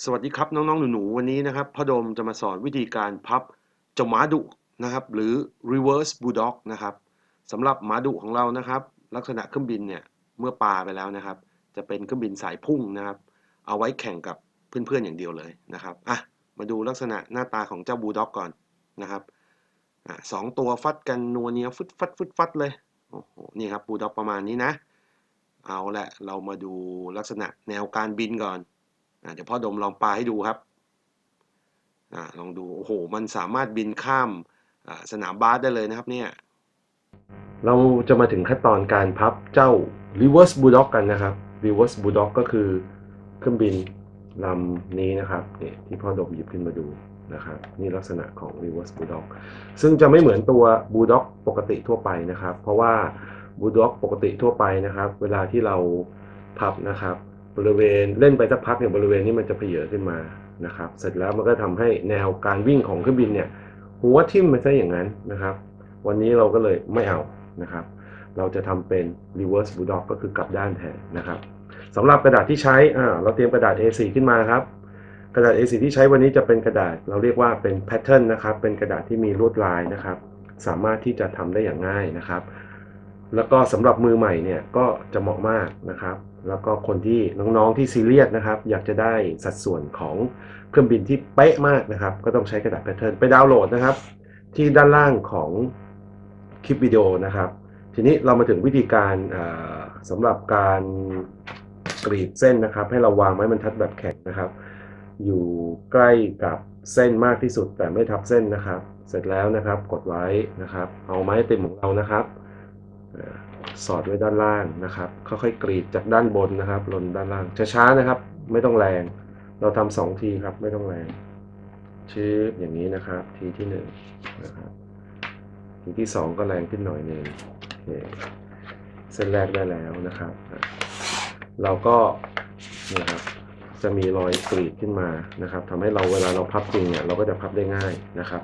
สวัสดีครับน้องๆหนูๆวันนี้นะครับพ่อโดมจะมาสอนวิธีการพับเจ้าหมาดุนะครับหรือ reverse bulldog นะครับสำหรับหมาดุของเรานะครับลักษณะเครื่องบินเนี่ยเมื่อปาไปแล้วนะครับจะเป็นเครื่องบินสายพุ่งนะครับเอาไว้แข่งกับเพื่อนๆอย่างเดียวเลยนะครับมาดูลักษณะหน้าตาของเจ้า bulldog ก่อนนะครับสองตัวฟัดกันนัวเนียฟึดฟัดฟึดฟัดเลยโอ้โหนี่ครับ bulldog ประมาณนี้นะเอาละเรามาดูลักษณะแนวการบินก่อน เดี๋ยวพ่อดมลองปาให้ดูครับลองดูโอ้โหมันสามารถบินข้ามสนามบาสได้เลยนะครับเนี่ยเราจะมาถึงขั้นตอนการพับเจ้า reverse bulldog กันนะครับ reverse bulldog ก็คือเครื่องบินลำนี้นะครับนี่ที่พ่อดมหยิบขึ้นมาดูนะครับนี่ลักษณะของ reverse bulldog ซึ่งจะไม่เหมือนตัว bulldog ปกติทั่วไปนะครับเพราะว่า bulldog ปกติทั่วไปนะครับเวลาที่เราพับนะครับบริเวณเล่นไปสักพักเนี่ยบริเวณนี้มันจะเพเยอขึ้นมานะครับเสร็จแล้วมันก็ทำให้แนวการวิ่งของเครื่องบินเนี่ยหัวทิ่มไปซะอย่างนั้นนะครับวันนี้เราก็เลยไม่เอานะครับเราจะทำเป็น reverse bulldog ก็คือกลับด้านแทนนะครับสำหรับกระดาษที่ใช้เราเตรียมกระดาษ A4 ขึ้นมาครับกระดาษ A4 ที่ใช้วันนี้จะเป็นกระดาษเราเรียกว่าเป็น pattern นะครับเป็นกระดาษที่มีลวดลายนะครับสามารถที่จะทำได้อย่างง่ายนะครับแล้วก็สำหรับมือใหม่เนี่ยก็จะเหมาะมากนะครับแล้วก็คนที่น้องๆที่ซีเรียสนะครับอยากจะได้สัดส่วนของเครื่องบินที่เป๊ะมากนะครับก็ต้องใช้กระดาษแพทเทิร์นไปดาวน์โหลดนะครับที่ด้านล่างของคลิปวิดีโอนะครับทีนี้เรามาถึงวิธีการสำหรับการกรีดเส้นนะครับให้เราวางไม้บรรทัดแบบแข็งนะครับอยู่ใกล้กับเส้นมากที่สุดแต่ไม่ทับเส้นนะครับเสร็จแล้วนะครับกดไว้นะครับเอาไม้ติมของเรานะครับสอดไว้ด้านล่างนะครับค่อยๆกรีดจากด้านบนนะครับลงด้านล่างช้าๆนะครับไม่ต้องแรงเราทำ2 ทีครับไม่ต้องแรงชื้ออย่างนี้นะครับทีที่1นะครับทีที่2ก็แรงขึ้นหน่อยหนึ่งโอเคเส้นแรกได้แล้วนะครับเราก็นี่ครับจะมีรอยกรีดขึ้นมานะครับทำให้เราเวลาเราพับจริงเนี่ยเราก็จะพับได้ง่ายนะครับ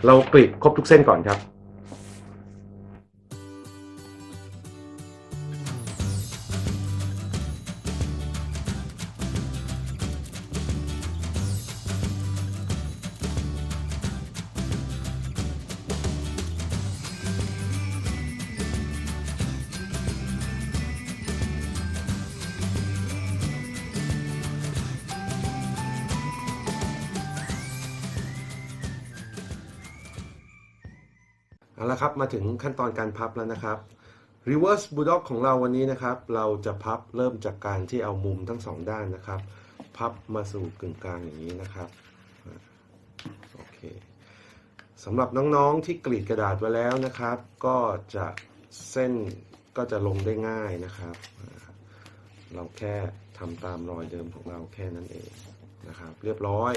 เรากรีดครบทุกเส้นก่อนครับ เอาละครับมาถึงขั้นตอนการพับแล้วนะครับ reverse bulldog ของเราวันนี้นะครับเราจะพับเริ่มจากการที่เอามุมทั้งสองด้านนะครับพับมาสู่กึ่งกลางอย่างนี้นะครับโอเคสำหรับน้องๆที่กรีดกระดาษไว้แล้วนะครับก็จะเส้นก็จะลงได้ง่ายนะครับเราแค่ทำตามรอยเดิมของเราแค่นั้นเองนะครับเรียบร้อย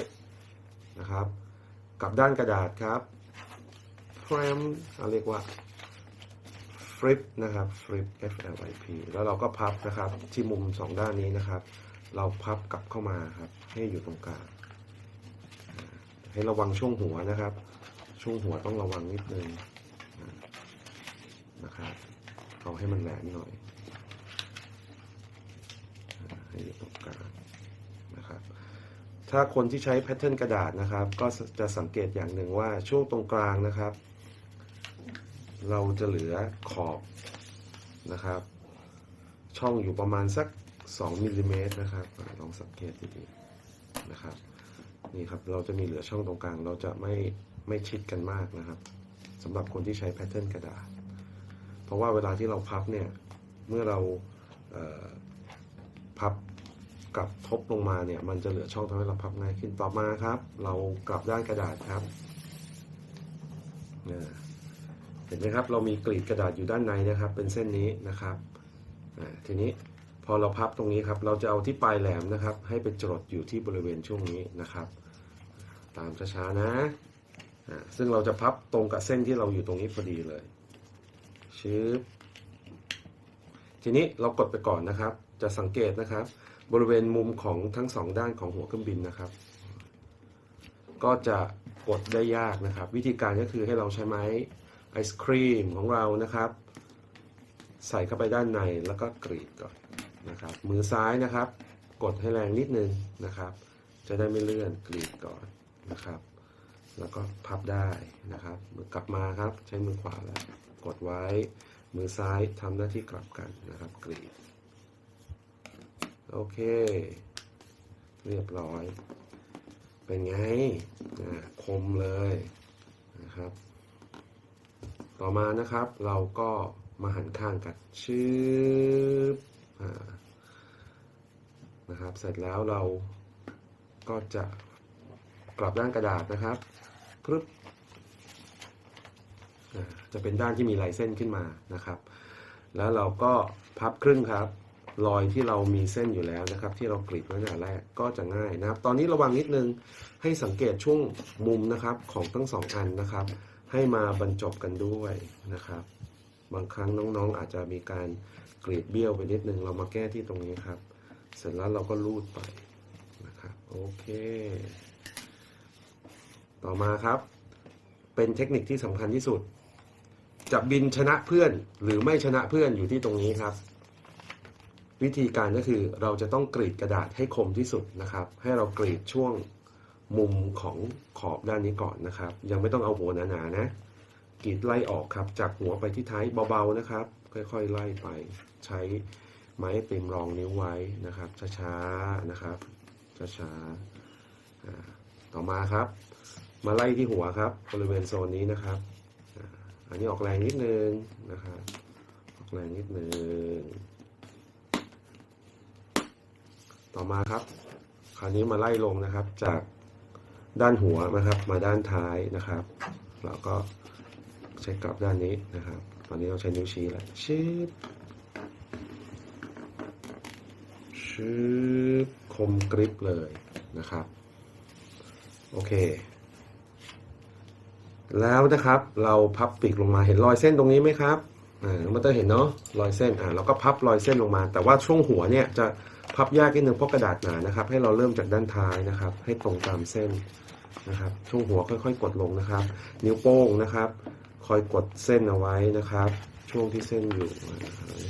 นะครับกับด้านกระดาษครับเรียกว่า flip นะครับ flip F L I P แล้วเราก็พับนะครับที่มุม2ด้านนี้นะครับเราพับกลับเข้ามาครับให้อยู่ตรงกลางให้ระวังช่วงหัวนะครับช่วงหัวต้องระวังนิดนึงนะครับเอาให้มันแหลมหน่อยให้อยู่ตรงกลางนะครับถ้าคนที่ใช้แพทเทิร์นกระดาษนะครับก็จะสังเกตอย่างหนึ่งว่าช่วงตรงกลางนะครับเราจะเหลือขอบนะครับช่องอยู่ประมาณสัก2 มิลลิเมตรนะครับลองสังเกตดีๆนะครับนี่ครับเราจะมีเหลือช่องตรงกลางเราจะไม่ชิดกันมากนะครับสำหรับคนที่ใช้แพทเทิร์นกระดาษเพราะว่าเวลาที่เราพับเนี่ยเมื่อเราพับกับทบลงมาเนี่ยมันจะเหลือช่องทำให้เราพับง่ายขึ้นต่อมาครับเรากลับด้านกระดาษครับเห็นไหมครับเรามีกรีดกระดาษอยู่ด้านในนะครับเป็นเส้นนี้นะครับทีนี้พอเราพับตรงนี้ครับเราจะเอาที่ปลายแหลมนะครับให้ไปจรดอยู่ที่บริเวณช่วงนี้นะครับตามช้าๆนะซึ่งเราจะพับตรงกับเส้นที่เราอยู่ตรงนี้พอดีเลยชื้อทีนี้เรากดไปก่อนนะครับจะสังเกตนะครับบริเวณมุมของทั้ง2ด้านของหัวเครื่องบินนะครับก็จะกดได้ยากนะครับวิธีการก็คือให้เราใช้ไม้ไอศครีมของเรานะครับใส่เข้าไปด้านในแล้วก็กรีดก่อนนะครับมือซ้ายนะครับกดให้แรงนิดนึงนะครับ จะได้ไม่เลื่อนกรีดก่อนนะครับแล้วก็พับได้นะครับมือกลับมาครับใช้มือขวาแล้วกดไว้มือซ้ายทำหน้าที่กลับกันนะครับกรีดโอเคเรียบร้อยเป็นไงคมเลยนะครับต่อมานะครับเราก็มาหันข้างกันชืบนะครับเสร็จแล้วเราก็จะกลับด้านกระดาษนะครับปึ๊บจะเป็นด้านที่มีลายเส้นขึ้นมานะครับแล้วเราก็พับครึ่งครับรอยที่เรามีเส้นอยู่แล้วนะครับที่เรากรีดไว้ตั้งแต่แรกก็จะง่ายนะครับตอนนี้ระวังนิดนึงให้สังเกตช่วงมุมนะครับของทั้งสองอันนะครับให้มาบรรจบกันด้วยนะครับบางครั้งน้องๆอาจจะมีการกรีดเบี้ยวไปนิดนึงเรามาแก้ที่ตรงนี้ครับเสร็จแล้วเราก็ลูดไปนะครับโอเคต่อมาครับเป็นเทคนิคที่สำคัญที่สุดจะบินชนะเพื่อนหรือไม่ชนะเพื่อนอยู่ที่ตรงนี้ครับวิธีการก็คือเราจะต้องกรีดกระดาษให้คมที่สุดนะครับให้เรากรีดช่วงมุมของขอบด้านนี้ก่อนนะครับยังไม่ต้องเอาหัวหนาๆนะกรีดไล่ออกครับจากหัวไปที่ท้ายเบาๆนะครับค่อยๆไล่ไปใช้ไม้ติมรองนิ้วไว้นะครับช้าๆนะครับช้าๆต่อมาครับมาไล่ที่หัวครับบริเวณโซนนี้นะครับอันนี้ออกแรงนิดนึงนะครับออกแรงนิดนึงต่อมาครับคราวนี้มาไล่ลงนะครับจากด้านหัวนะครับมาด้านท้ายนะครับเราก็ใช้กลับด้านนี้นะครับตอนนี้เราใช้นิ้วชี้แล้วชืบคมกริบเลยนะครับโอเคแล้วนะครับเราพับปีกลงมาเห็นรอยเส้นตรงนี้ไหมครับน้องมาเตอร์เห็นเนาะรอยเส้นเราก็พับรอยเส้นลงมาแต่ว่าช่วงหัวเนี่ยจะพับยากนิดนึงเพราะกระดาษหนานะครับให้เราเริ่มจากด้านท้ายนะครับให้ตรงตามเส้นนะครับช่วงหัวค่อยๆกดลงนะครับนิ้วโป้งนะครับคอยกดเส้นเอาไว้นะครับช่วงที่เส้นอยู่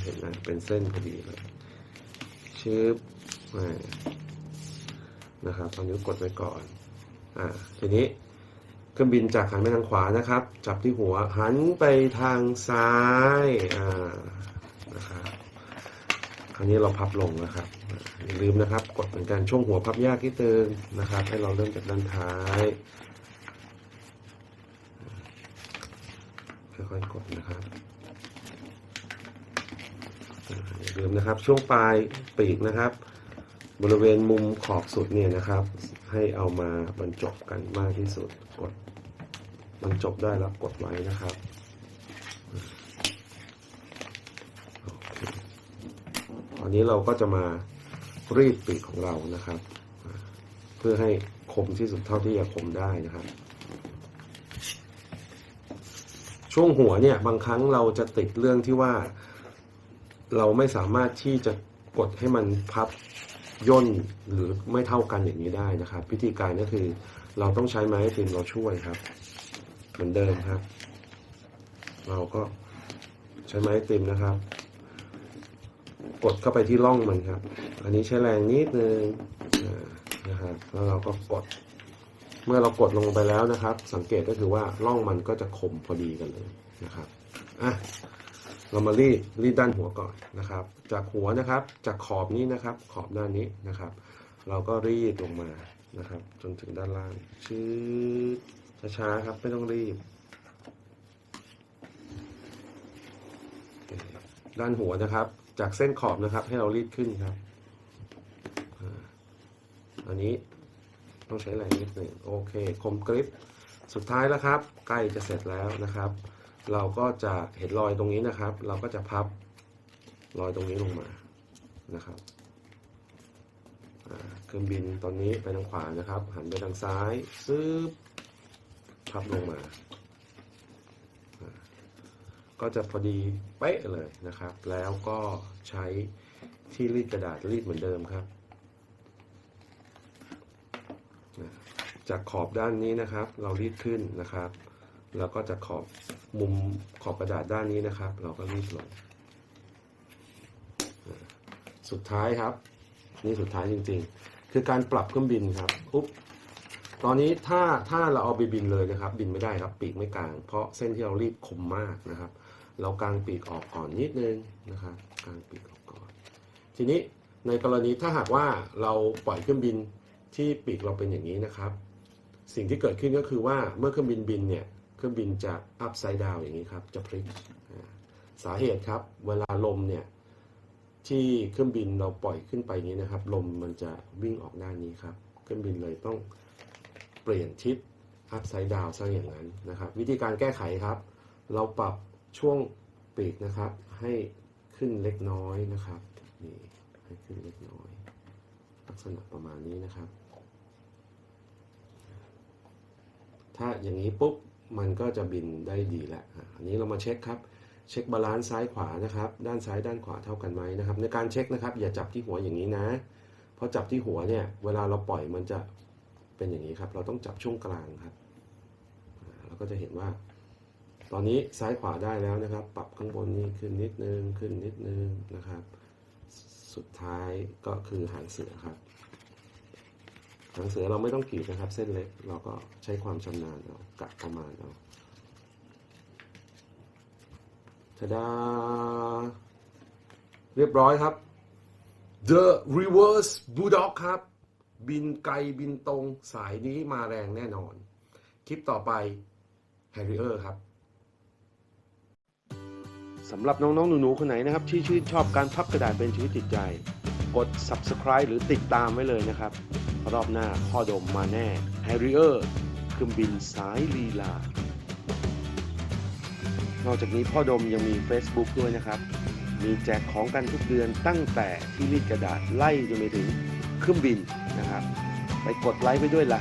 เห็นไหมเป็นเส้นพอดีเลยชืบนะครับเอานิ้วกดไว้ก่อนทีนี้เครื่องบินจากหันไปทางขวานะครับจับที่หัวหันไปทางซ้ายนะครับคราวนี้เราพับลงนะครับอย่าลืมนะครับกดเหมือนกันช่วงหัวพับยากนิดนึงนะครับให้เราเริ่มจากด้านท้ายค่อยๆกดนะครับอย่าลืมนะครับช่วงปลายปีกนะครับบริเวณมุมขอบสุดเนี่ยนะครับให้เอามาบรรจบกันมากที่สุดกดบรรจบได้แล้วกดไว้นะครับตอนนี้เราก็จะมารีดปีกของเรานะครับเพื่อให้คมที่สุดเท่าที่จะคมได้นะครับช่วงหัวเนี่ยบางครั้งเราจะติดเรื่องที่ว่าเราไม่สามารถที่จะกดให้มันพับย่นหรือไม่เท่ากันอย่างนี้ได้นะครับวิธีการก็คือเราต้องใช้ไม้ติมเราช่วยครับเหมือนเดิมครับเราก็ใช้ไม้ติมนะครับกดเข้าไปที่ร่องมันครับอันนี้ใช้แรงนิดนึงนะครับแล้วเราก็กดเมื่อเรากดลงไปแล้วนะครับสังเกตก็คือว่าร่องมันก็จะคมพอดีกันเลยนะครับเรามารีดด้านหัวก่อนนะครับจากหัวนะครับจากขอบนี้นะครับขอบด้านนี้นะครับเราก็รีดลงมานะครับจนถึงด้านล่างชืดช้าๆครับไม่ต้องรีบด้านหัวนะครับจากเส้นขอบนะครับให้เรารีดขึ้นครับอันนี้ต้องใช้แรงนิดหนึ่งโอเคคมกริบสุดท้ายแล้วครับใกล้จะเสร็จแล้วนะครับเราก็จะเห็นรอยตรงนี้นะครับเราก็จะพับรอยตรงนี้ลงมานะครับเครื่องบินตอนนี้ไปทางขวานะครับหันไปทางซ้ายซึบพับลงมาก็จะพอดีเป๊ะเลยนะครับแล้วก็ใช้ที่รีดกระดาษรีดเหมือนเดิมครับจากขอบด้านนี้นะครับเรารีดขึ้นนะครับแล้วก็จากขอบมุมขอบกระดาษด้านนี้นะครับเราก็รีดลงสุดท้ายครับนี่สุดท้ายจริง คือการปรับเครื่องบินครับปุ๊บตอนนี้ถ้าเราเอาไปบินเลยนะครับบินไม่ได้ครับปีกไม่กลางเพราะเส้นที่เรารีบคมมากนะครับเรากางปีกออกก่อนนิดนึงนะครับกางปีกออกก่อนทีนี้ในกรณีถ้าหากว่าเราปล่อยเครื่องบินที่ปีกเราเป็นอย่างนี้นะครับสิ่งที่เกิดขึ้นก็คือว่าเมื่อเครื่องบินบินเนี่ยเครื่องบินจะ upside down อย่างนี้ครับจะพลิกสาเหตุครับเวลาลมเนี่ยที่เครื่องบินเราปล่อยขึ้นไปนี้นะครับลมมันจะวิ่งออกด้านนี้ครับเครื่องบินเลยต้องเปลี่ยนทิศ upside down ซะอย่างนั้นนะครับวิธีการแก้ไขครับเราปรับช่วงปีกนะครับให้ขึ้นเล็กน้อยนะครับนี่ให้ขึ้นเล็กน้อยลักษณะประมาณนี้นะครับถ้าอย่างนี้ปุ๊บมันก็จะบินได้ดีแล้วอันนี้เรามาเช็คครับเช็คบาลานซ์ซ้ายขวานะครับด้านซ้ายด้านขวาเท่ากันไหมนะครับในการเช็คนะครับอย่าจับที่หัวอย่างนี้นะเพราะจับที่หัวเนี่ยเวลาเราปล่อยมันจะเป็นอย่างนี้ครับเราต้องจับช่วงกลางครับเราก็จะเห็นว่าตอนนี้ซ้ายขวาได้แล้วนะครับปรับข้างบนนี้ขึ้นนิดนึงขึ้นนิดนึงนะครับสุดท้ายก็คือหางเสือครับหางเสือเราไม่ต้องกรีดนะครับเส้นเล็กเราก็ใช้ความชำนาญเอากะประมาณเอาทะดาเรียบร้อยครับ The Reverse Bulldog ครับบินไกลบินตรงสายนี้มาแรงแน่นอนคลิปต่อไป Harrier ครับสำหรับน้องๆหนูๆคนไหนนะครับที่ชื่นชอบการพับกระดาษเป็นชีวิตจิตใจกด Subscribe หรือติดตามไว้เลยนะครับรอบหน้าพ่อดมมาแน่ Harrier เครื่องบินสายลีลานอกจากนี้พ่อดมยังมี Facebook ด้วยนะครับมีแจกของกันทุกเดือนตั้งแต่ที่รีดกระดาษไล่จนไปถึงเครื่องบินนะครับไปกดไลค์ไปด้วยล่ะ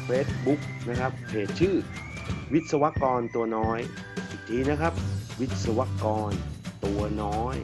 Facebook นะครับเพจชื่อวิศวกรตัวน้อยอีกทีนะครับวิศวกรตัวน้อย